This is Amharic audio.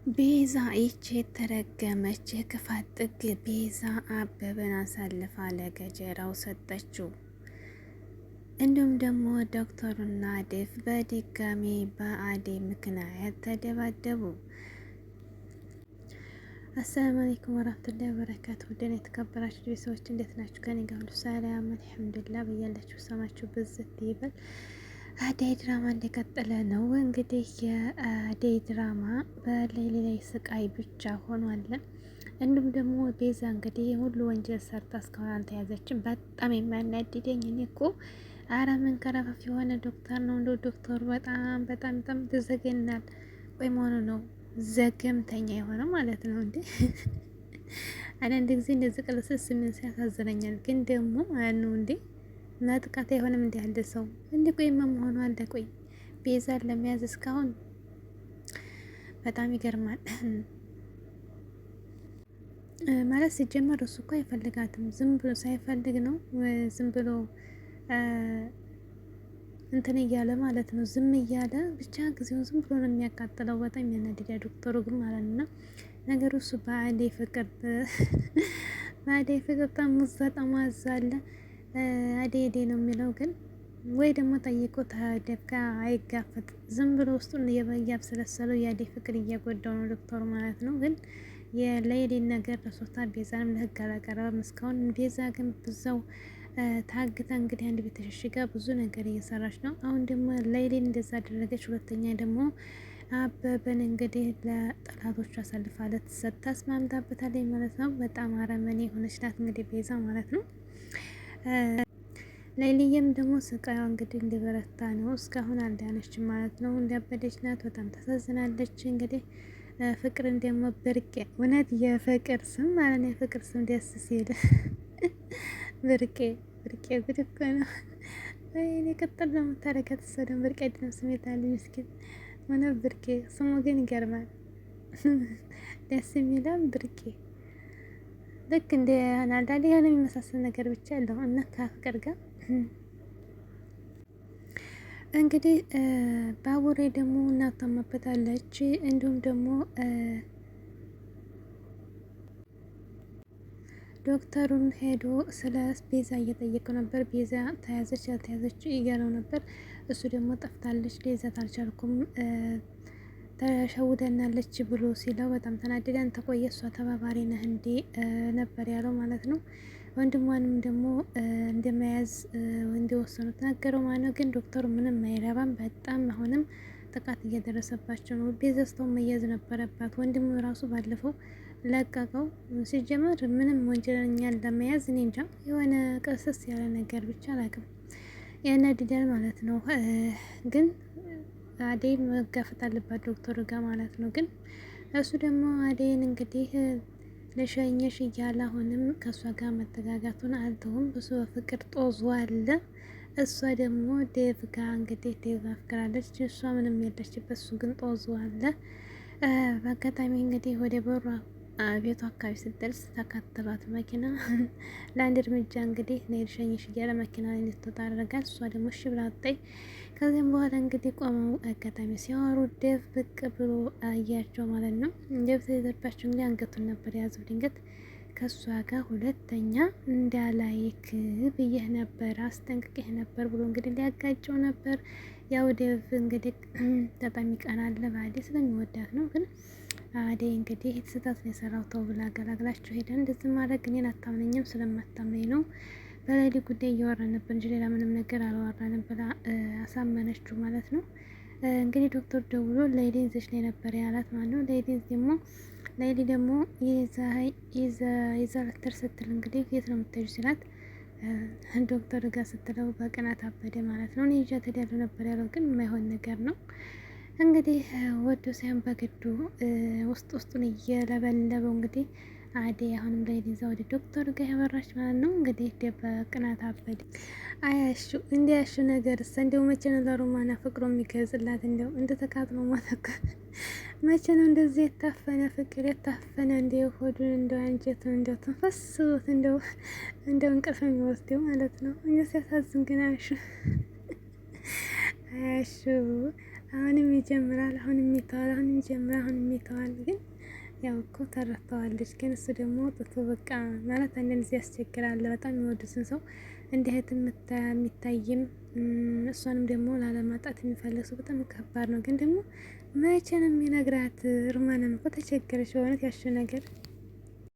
ቤዛ ይች የተረገመች የክፋት ጥግ ቤዛ አበበን አሳልፋ ለገጀራው ሰጠችው። እንዲሁም ደግሞ ዶክተሩና ዴቭ በድጋሚ በአዴ ምክንያት ተደባደቡ። አሰላሙ አለይኩም ወራህመቱላሂ ወበረካቱ። ውድና የተከበራችሁ ቤተሰቦች እንዴት ናችሁ? ከኔ ጋር ሁሉ ሰላም አልሐምዱሊላህ። በያላችሁ ሰማችሁ ብዝት ይበል። አደይ ድራማ እንደቀጠለ ነው። እንግዲህ የአደይ ድራማ በሌሊ ላይ ስቃይ ብቻ ሆኗል። እንዲሁም ደግሞ ቤዛ እንግዲህ ሁሉ ወንጀል ሰርታ እስካሁን አልተያዘችም። በጣም የሚያናድደኝ እኔ እኮ ምን ከረፈፍ የሆነ ዶክተር ነው። እንደ ዶክተሩ በጣም በጣም በጣም ተዘገናል። ቆይ መሆኑ ነው ዘገምተኛ የሆነ ማለት ነው እንዴ? አንዳንድ ጊዜ እንደዚህ ቅልስስ ምን ሲያሳዝነኛል። ግን ደግሞ ነው እንዴ መጥቃት አይሆንም እንዲ ያለ ሰው እንዲ ቆይ መሆኑ አለ። ቆይ ቤዛን ለመያዝ እስካሁን በጣም ይገርማል። ማለት ሲጀመር እሱ እኮ አይፈልጋትም። ዝም ብሎ ሳይፈልግ ነው ዝም ብሎ እንትን እያለ ማለት ነው። ዝም እያለ ብቻ ጊዜውን ዝም ብሎ ነው የሚያቃጥለው። በጣም የሚያናድዳ ዶክተሩ ግን ማለት ነው። ነገሩ እሱ በአደይ ፍቅር በጣም በጣም አዛለ አዴ ነው የሚለው ግን ወይ ደግሞ ጠይቆ ተደብቃ አይጋፈጥ። ዝም ብሎ ውስጡን እያብሰለሰለው የአደይ ፍቅር እያጎዳው ነው ዶክተሩ ማለት ነው። ግን የሌሊን ነገር ለሶታ ቤዛንም ለህግ አላቀረበም እስካሁን። ቤዛ ግን ብዛው ታግታ እንግዲህ አንድ ቤት ተሸሽጋ ብዙ ነገር እየሰራች ነው። አሁን ደግሞ ሌሊን እንደዛ አደረገች። ሁለተኛ ደግሞ አበበን እንግዲህ ለጠላቶቹ አሳልፋ ልትሰጥ ተስማምታበታለች ማለት ነው። በጣም አረመኔ የሆነች ናት እንግዲህ ቤዛ ማለት ነው። ሌሊየም ደግሞ ስቃዩ እንግዲህ እንዲበረታ ነው። እስካሁን አልዳነችም ማለት ነው። እንዲያበደች ናት። በጣም ታሳዝናለች። እንግዲህ ፍቅርን ደግሞ ብርቄ እውነት የፍቅር ስም ማለት ነው። የፍቅር ስም ደስ ሲል ብርቄ ጉድ እኮ ነው። እኔ ቅጥል ነው የምታረጋት እሷ ደግሞ ብርቄ አይደለም ስሜት አለ ምስኪን ሆነ ብርቄ። ስሙ ግን ይገርማል። ደስ የሚለው ብርቄ ልክ እንደ አንዳንዴ የሆነ የሚመሳሰል ነገር ብቻ ያለው እና ከፍቅር ጋር እንግዲህ ባቡሬ ደግሞ እናታማበታለች። እንዲሁም ደግሞ ዶክተሩን ሄዶ ስለ ቤዛ እየጠየቀው ነበር። ቤዛ ተያዘች ያልተያዘች እያለው ነበር። እሱ ደግሞ ጠፍታለች፣ ሊይዛት አልቻልኩም፣ ተሸውደናለች ብሎ ሲለው በጣም ተናደደ። አንተ ቆየ እሷ ተባባሪ ነህ እንዴ ነበር ያለው ማለት ነው። ወንድሟንም ደግሞ እንደመያዝ እንዲወሰኑ ተናገረው ማለት ነው። ግን ዶክተሩ ምንም አይረባም። በጣም አሁንም ጥቃት እየደረሰባቸው ነው። ቤዘስተው መያዝ ነበረባት። ወንድሙ ራሱ ባለፈው ለቀቀው። ሲጀመር ምንም ወንጀለኛን ለመያዝ እኔ እንጃ የሆነ ቀሰስ ያለ ነገር ብቻ አላውቅም ያናድዳል ማለት ነው። ግን አደይ መጋፈጥ አለባት ዶክተሩ ጋር ማለት ነው። ግን እሱ ደግሞ አደይን እንግዲህ ለሸኘሽ እያለ አሁንም ከእሷ ጋር መጠጋጋቱን አልተውም። ብዙ በፍቅር ጦዙ አለ። እሷ ደግሞ ዴቭ ጋር እንግዲህ ዴቭ አፍቅራለች። እሷ ምንም የለችበት፣ እሱ ግን ጦዙ አለ። በአጋጣሚ እንግዲህ ወደ በሯ ቤቷ አካባቢ ስትደርስ ተከተሏት መኪና። ለአንድ እርምጃ እንግዲህ እኔ ልሸኝሽ እያለ መኪና ላይ ልትወጣ አደረጋት። እሷ ደግሞ እሺ ብላ ወጣች። ከዚያም በኋላ እንግዲህ ቆመው አጋጣሚ ሲያወሩ ዴቭ ብቅ ብሎ አያቸው ማለት ነው። ዴቭ ተይዘባቸው እንግዲህ አንገቱን ነበር የያዘው። ድንገት ከእሷ ጋር ሁለተኛ እንዳላይክ ብዬህ ነበር አስጠንቅቄህ ነበር ብሎ እንግዲህ ሊያጋጨው ነበር። ያው ዴቭ እንግዲህ በጣም ይቀናል ባዴ ስለሚወዳት ነው። ግን አደይ እንግዲህ ስህተት ነው የሰራው ተው ብላ አገላግላቸው ሄደ። እንደዚህ ማድረግ እኔን አታምነኝም ስለማታምነኝ ነው በሌሊ ጉዳይ እያወራን ነበር እንጂ ሌላ ምንም ነገር አላወራንም ብላ አሳመነችው ማለት ነው። እንግዲህ ዶክተር ደውሎ ሌሊን ይዘሽ ላይ ነበር ያላት ማለት ነው። ሌሊ ደግሞ ይዛ ልትር ስትል እንግዲህ የት ነው የምትሄጂው ሲላት ዶክተር ጋር ስትለው በቅናት አበደ ማለት ነው። እኔ ይዣት ሄዳለሁ ነበር ያለው ግን የማይሆን ነገር ነው እንግዲህ ወዶ ሳይሆን በግዱ ውስጥ ውስጡን እየለበለበው እንግዲህ አደይ አሁንም ሌሊን ይዛ ወደ ዶክተር ጋር ያበራች ማለት ነው። እንግዲህ በቅናት አበደ። አያሹ እንዲያሹ ነገር እንደው መቼ ነው ለሮማና ፍቅሮ የሚገልጽላት? እንደው እንደተቃጥሎ ማተከ መቼ ነው እንደዚህ የታፈነ ፍቅር የታፈነ እንደው ሆዱን እንደው አንጀቱን እንደው ተንፈስሶት እንደው እንቅልፍ የሚወስደው ማለት ነው። እኛ ሲያሳዝን ግን አያሹ አሁንም ይጀምራል፣ አሁንም ይተዋል፣ አሁንም ይጀምራል፣ አሁንም ይተዋል። ግን ያው እኮ ተረድተዋለች። ግን እሱ ደግሞ ጥቶ በቃ ማለት አንዳንድ ጊዜ ያስቸግራል። በጣም የሚወዱትን ሰው እንዲህ እህት የሚታይም እሷንም ደግሞ ላለማጣት የሚፈልግ ሰው በጣም ከባድ ነው። ግን ደግሞ መቼ ነው የሚነግራት? ሩማንም እኮ ተቸገረች በእውነት ያሽ ነገር